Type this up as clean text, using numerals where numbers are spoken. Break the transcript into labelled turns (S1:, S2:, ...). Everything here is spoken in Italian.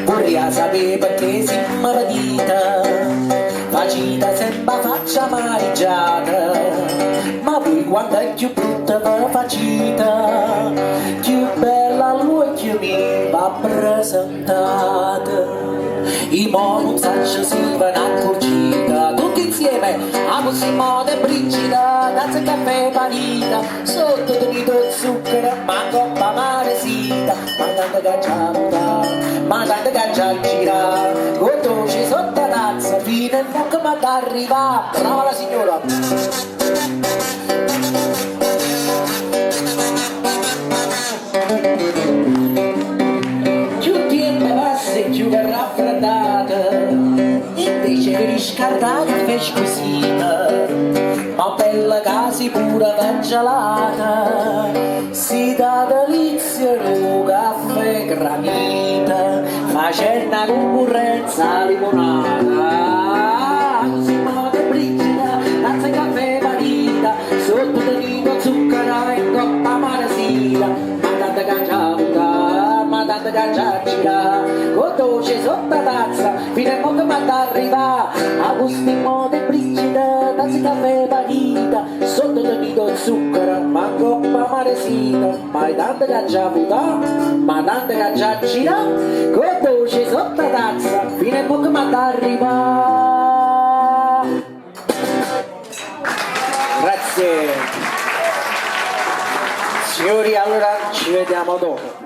S1: Vorrei sapere perché si maledita, facita sembra faccia marigiata, ma poi quando è più brutta va facita, più bella all'occhio mi va presentata. I mono sacci si vanno accorcita, tutti insieme, a così modo e brigida, tazza caffè panita, sotto tenito zucchero, ma coppa maresita, ma tanto che già ma tanto che già gira, con dolce sotto la tazza, fino al fuoco ma t'arriva, brava la signora! Più tempo passa e più verrà raffreddata, invece che riscaldata caffè squisita, ma bella casi pura gelata, si dà delizia un caffè granita, facendo una concorrenza limonata, così modo e brigida, tazza caffè panita, sotto tenito zucchero e coppa maresita, ma tanta canciata, ma tanta canciaccia, con dolce sotto la tazza, fino a modo ma t'arriva, a gusto in modo e brigida, tazza caffè panita, sotto tenito zucchero, ma coppa maresita, ma tanta canciata, ma tanta canciaccia, con dolce sotto la tazza, fino a modo ma t'arriva. Grazie. Signori, allora ci vediamo dopo.